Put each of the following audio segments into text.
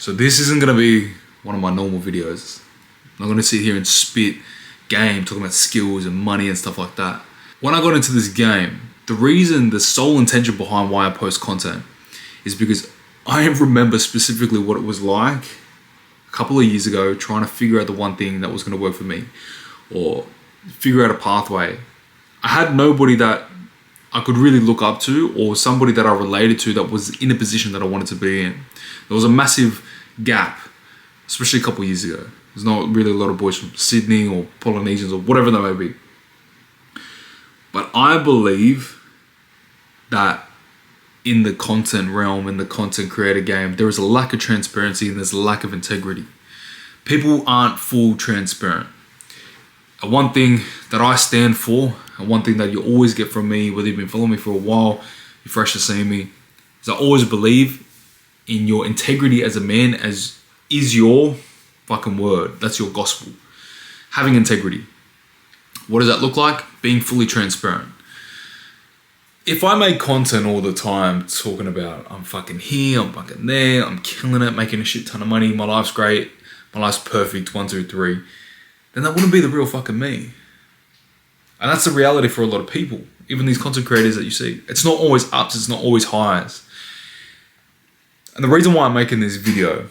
So this isn't going to be one of my normal videos. I'm not going to sit here and spit game, talking about skills and money and stuff like that. When I got into this game, the sole intention behind why I post content is because I remember specifically what it was like a couple of years ago trying to figure out the one thing that was going to work for me or figure out a pathway. I had nobody that I could really look up to or somebody that I related to that was in a position that I wanted to be in. There was a massive gap, especially a couple of years ago. There's not really a lot of boys from Sydney or Polynesians or whatever they may be. But I believe that in the content realm, in the content creator game, there is a lack of transparency and there's a lack of integrity. People aren't full transparent. And one thing that I stand for, and one thing that you always get from me, whether you've been following me for a while, you're fresh to seeing me, is I always believe in your integrity as a man as is your fucking word. That's your gospel. Having integrity. What does that look like? Being fully transparent. If I make content all the time talking about I'm fucking here, I'm fucking there, I'm killing it, making a shit ton of money, my life's great, my life's perfect, 1, 2, 3, then that wouldn't be the real fucking me. And that's the reality for a lot of people. Even these content creators that you see. It's not always ups, it's not always highs. And the reason why I'm making this video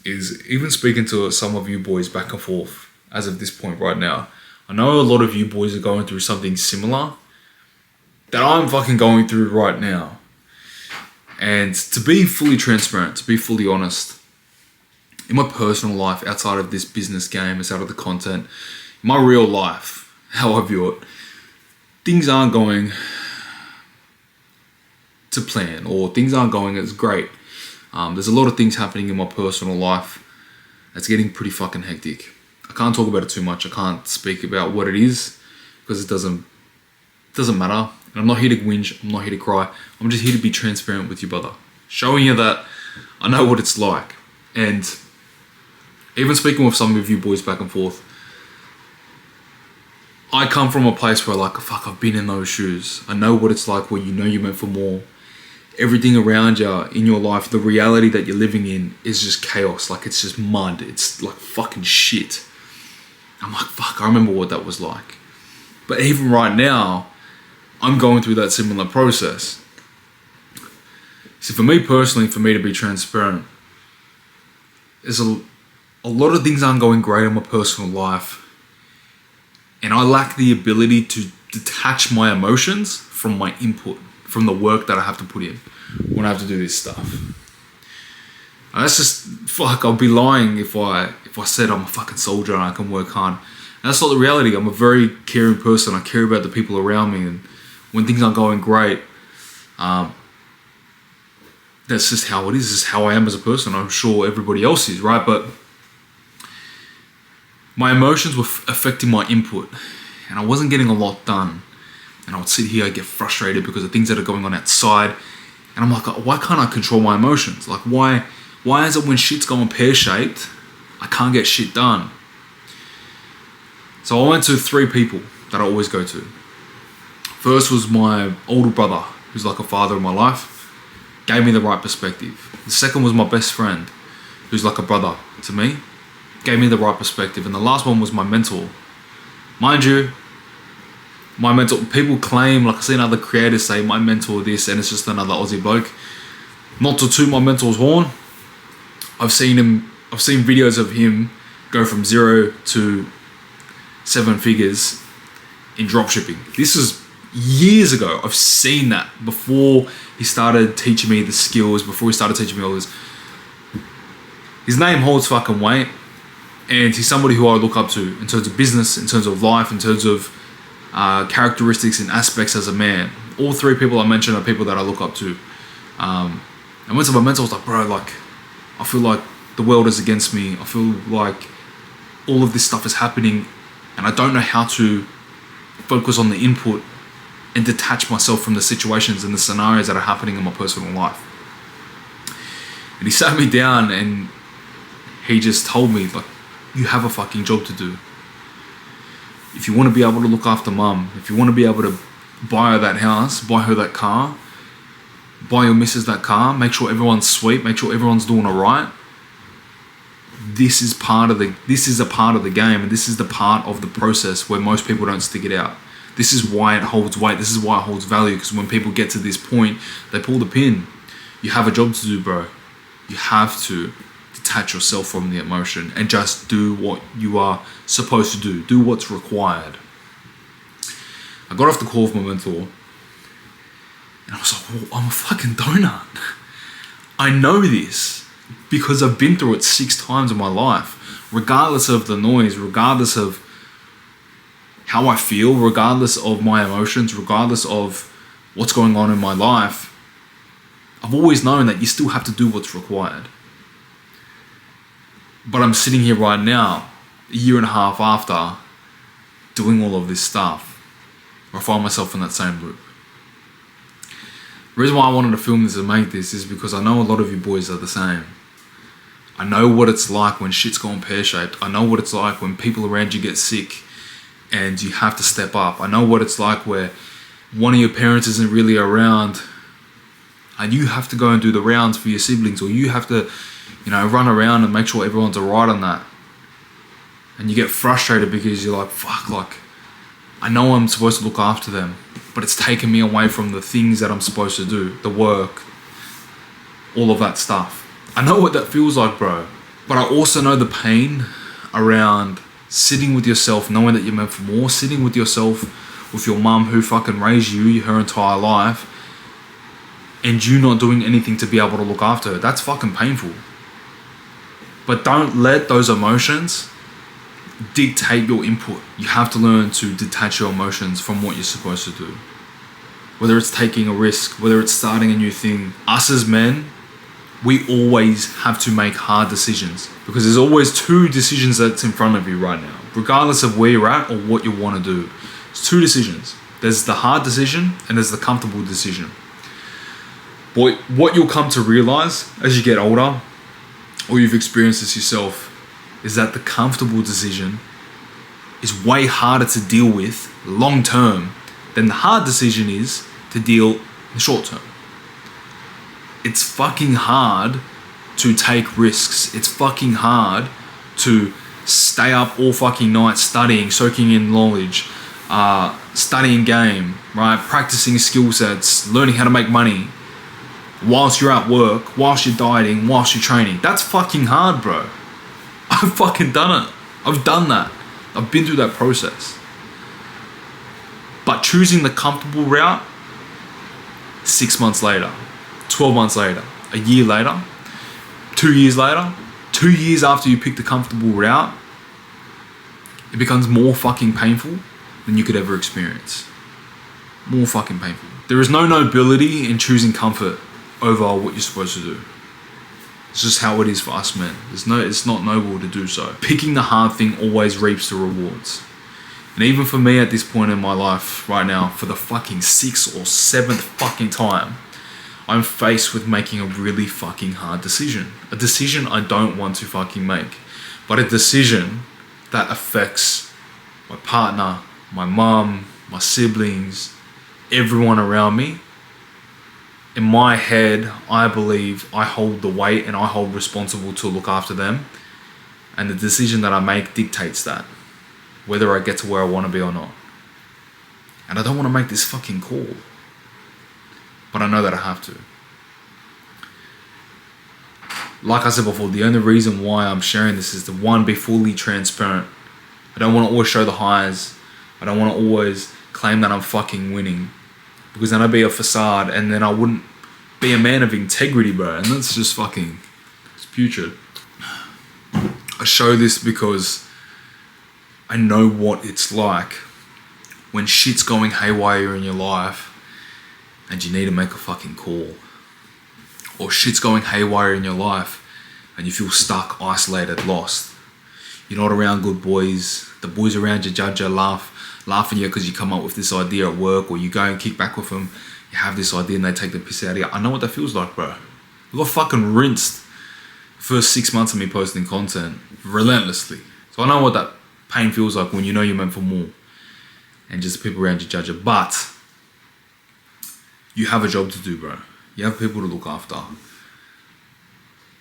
is even speaking to some of you boys back and forth as of this point right now. I know a lot of you boys are going through something similar that I'm fucking going through right now. And to be fully transparent, to be fully honest, in my personal life, outside of this business game, outside of the content, in my real life, how I view it, things aren't going to plan or things aren't going as great. There's a lot of things happening in my personal life that's getting pretty fucking hectic. I can't talk about it too much. I can't speak about what it is because it doesn't matter. And I'm not here to whinge. I'm not here to cry. I'm just here to be transparent with you, brother. Showing you that I know what it's like. And even speaking with some of you boys back and forth, I come from a place where like, fuck, I've been in those shoes. I know what it's like where you know you're meant for more. Everything around you in your life, the reality that you're living in is just chaos. Like it's just mud. It's like fucking shit. I'm like, fuck, I remember what that was like. But even right now, I'm going through that similar process. So for me personally, for me to be transparent, there's a lot of things aren't going great in my personal life. And I lack the ability to detach my emotions from my input, from the work that I have to put in when I have to do this stuff. And that's just, fuck, I'll be lying if I said I'm a fucking soldier and I can work hard. And that's not the reality. I'm a very caring person. I care about the people around me. And when things aren't going great, that's just how it is. This is how I am as a person. I'm sure everybody else is, right? But my emotions were affecting my input. And I wasn't getting a lot done. And I would sit here, I'd get frustrated because of things that are going on outside. And I'm like, why can't I control my emotions? Like, why is it when shit's going pear-shaped, I can't get shit done? So I went to 3 people that I always go to. First was my older brother, who's like a father in my life, gave me the right perspective. The second was my best friend, who's like a brother to me, gave me the right perspective. And the last one was my mentor. Mind you, my mentor, people claim, like I've seen other creators say, my mentor this, and it's just another Aussie bloke. Not to toot my mentor's horn. I've seen videos of him go from 0 to 7 figures in dropshipping. This is years ago. I've seen that before he started teaching me the skills, before he started teaching me all this. His name holds fucking weight, and he's somebody who I look up to in terms of business, in terms of life, in terms of characteristics and aspects as a man. All 3 people I mentioned are people that I look up to. And went to my mentor, I was like, bro, like, I feel like the world is against me. I feel like all of this stuff is happening and I don't know how to focus on the input and detach myself from the situations and the scenarios that are happening in my personal life. And he sat me down and he just told me, like, you have a fucking job to do. If you want to be able to look after mum, if you want to be able to buy her that house, buy her that car, buy your missus that car, make sure everyone's sweet, make sure everyone's doing alright, this is a part of the game, and this is the part of the process where most people don't stick it out. This is why it holds weight. This is why it holds value, because when people get to this point, they pull the pin. You have a job to do, bro. You have to detach yourself from the emotion and just do what you are supposed to do. Do what's required. I got off the call with my mentor, and I was like, well, I'm a fucking donut. I know this because I've been through it 6 times in my life. Regardless of the noise, regardless of how I feel, regardless of my emotions, regardless of what's going on in my life, I've always known that you still have to do what's required. But I'm sitting here right now, a year and a half after, doing all of this stuff. I find myself in that same loop. The reason why I wanted to film this and make this is because I know a lot of you boys are the same. I know what it's like when shit's going pear-shaped. I know what it's like when people around you get sick and you have to step up. I know what it's like where one of your parents isn't really around and you have to go and do the rounds for your siblings, or you have to, run around and make sure everyone's alright on that. And you get frustrated because you're like, fuck, I know I'm supposed to look after them, but it's taken me away from the things that I'm supposed to do, the work, all of that stuff. I know what that feels like, bro. But I also know the pain around sitting with yourself, knowing that you're meant for more, sitting with yourself, with your mum who fucking raised you her entire life, and you not doing anything to be able to look after her. That's fucking painful. But don't let those emotions dictate your input. You have to learn to detach your emotions from what you're supposed to do. Whether it's taking a risk, whether it's starting a new thing. Us as men, we always have to make hard decisions, because there's always 2 decisions that's in front of you right now, regardless of where you're at or what you want to do. It's 2 decisions. There's the hard decision and there's the comfortable decision. But what you'll come to realize as you get older, or you've experienced this yourself, is that the comfortable decision is way harder to deal with long term than the hard decision is to deal in the short term. It's fucking hard to take risks. It's fucking hard to stay up all fucking night studying, soaking in knowledge, studying game, right? Practicing skill sets, learning how to make money whilst you're at work, whilst you're dieting, whilst you're training. That's fucking hard, bro. I've fucking done it. I've done that. I've been through that process. But choosing the comfortable route, 6 months later, 12 months later, a year later, 2 years later, 2 years after you pick the comfortable route, it becomes more fucking painful than you could ever experience. More fucking painful. There is no nobility in choosing comfort over what you're supposed to do. It's just how it is for us men. It's not noble to do so. Picking the hard thing always reaps the rewards. And even for me at this point in my life right now, for the fucking 6th or 7th fucking time, I'm faced with making a really fucking hard decision. A decision I don't want to fucking make. But a decision that affects my partner, my mum, my siblings, everyone around me. In my head, I believe I hold the weight and I hold responsible to look after them. And the decision that I make dictates that. Whether I get to where I want to be or not. And I don't want to make this fucking call. But I know that I have to. Like I said before, the only reason why I'm sharing this is to, 1, be fully transparent. I don't want to always show the highs. I don't want to always claim that I'm fucking winning. Because then I'd be a facade and then I wouldn't be a man of integrity, bro. And that's just fucking, it's putrid. I show this because I know what it's like when shit's going haywire in your life and you need to make a fucking call. Or shit's going haywire in your life and you feel stuck, isolated, lost. You're not around good boys. The boys around you judge you, laugh at you because you come up with this idea at work, or you go and kick back with them, you have this idea and they take the piss out of you. I know what that feels like, bro. I got fucking rinsed the first 6 months of me posting content relentlessly. So I know what that pain feels like when you know you're meant for more and just the people around you judge you. But you have a job to do, bro. You have people to look after.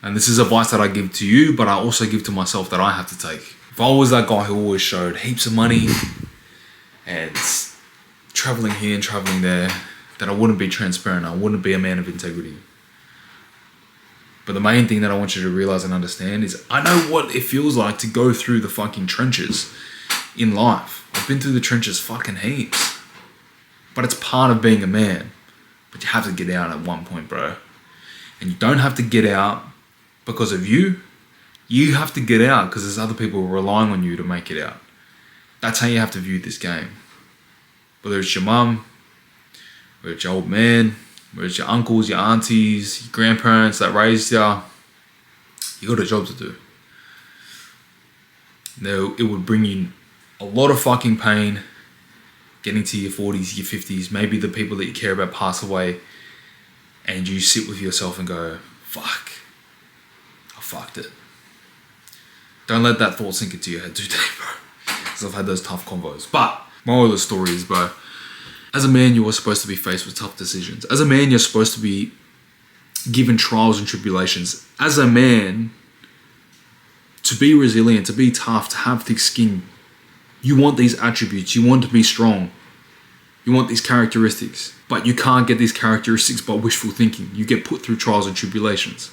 And this is advice that I give to you, but I also give to myself that I have to take. If I was that guy who always showed heaps of money and traveling here and traveling there, then I wouldn't be transparent. I wouldn't be a man of integrity. But the main thing that I want you to realize and understand is I know what it feels like to go through the fucking trenches in life. I've been through the trenches fucking heaps. But it's part of being a man. But you have to get out at one point, bro. And you don't have to get out because of you. You have to get out because there's other people relying on you to make it out. That's how you have to view this game. Whether it's your mum, whether it's your old man, whether it's your uncles, your aunties, your grandparents that raised you, you got a job to do. Now, it would bring you a lot of fucking pain getting to your 40s, your 50s, maybe the people that you care about pass away, and you sit with yourself and go, fuck, I fucked it. Don't let that thought sink into your head too deep, bro. Because I've had those tough convos. But moral of the story is, bro, as a man, you are supposed to be faced with tough decisions. As a man, you're supposed to be given trials and tribulations. As a man, to be resilient, to be tough, to have thick skin, you want these attributes. You want to be strong. You want these characteristics. But you can't get these characteristics by wishful thinking. You get put through trials and tribulations.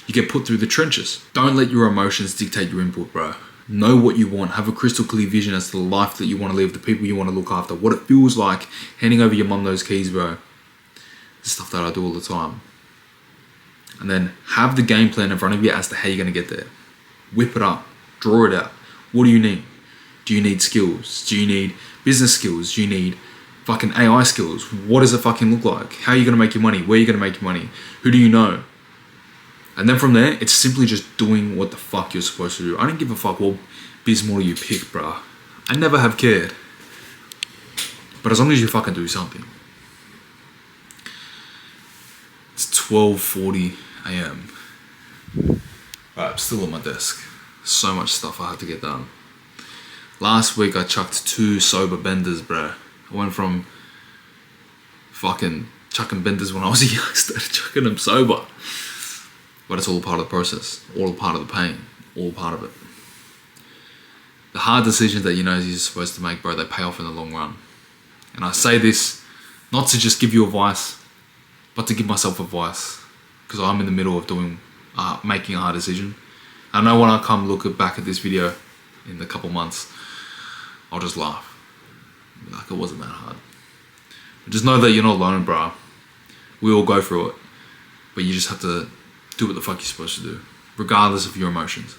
You get put through the trenches. Don't let your emotions dictate your input, bro. Know what you want. Have a crystal clear vision as to the life that you want to live, the people you want to look after, what it feels like handing over your mum those keys, bro. The stuff that I do all the time. And then have the game plan in front of you as to how you're going to get there. Whip it up. Draw it out. What do you need? Do you need skills? Do you need business skills? Do you need fucking AI skills? What does it fucking look like? How are you going to make your money? Where are you going to make your money? Who do you know? And then from there, it's simply just doing what the fuck you're supposed to do. I don't give a fuck what biz model you pick, bruh. I never have cared. But as long as you fucking do something. It's 12:40 a.m. Right, I'm still at my desk. So much stuff I have to get done. Last week I chucked 2 sober benders, bruh. I went from fucking chucking benders when I was a youngster to chucking them sober. But it's all part of the process, all part of the pain, all part of it. The hard decisions that you know you're supposed to make, bro, they pay off in the long run. And I say this not to just give you advice, but to give myself advice. Because I'm in the middle of making a hard decision. I know when I come look back at this video in a couple months, I'll just laugh. Like, it wasn't that hard. But just know that you're not alone, bro. We all go through it. But you just have to do what the fuck you're supposed to do, regardless of your emotions.